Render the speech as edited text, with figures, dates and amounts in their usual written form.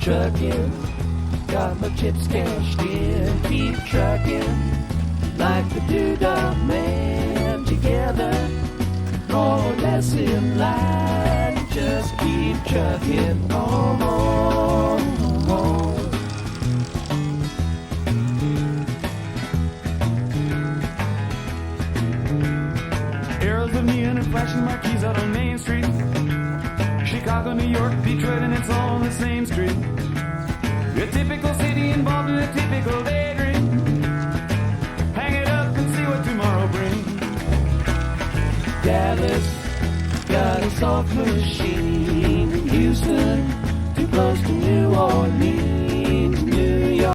trucking, got my chips cashed in. Keep trucking like the Doodah Man. Together, more or less in line. Just keep trucking on. Arrows of neon and flashing marquees out on Main Street. Chicago, New York, Detroit, and it's all on the same street. A typical city involved in a typical daydream. Hang it up and see what tomorrow brings. Dallas got a soft machine. Houston, too close to New Orleans.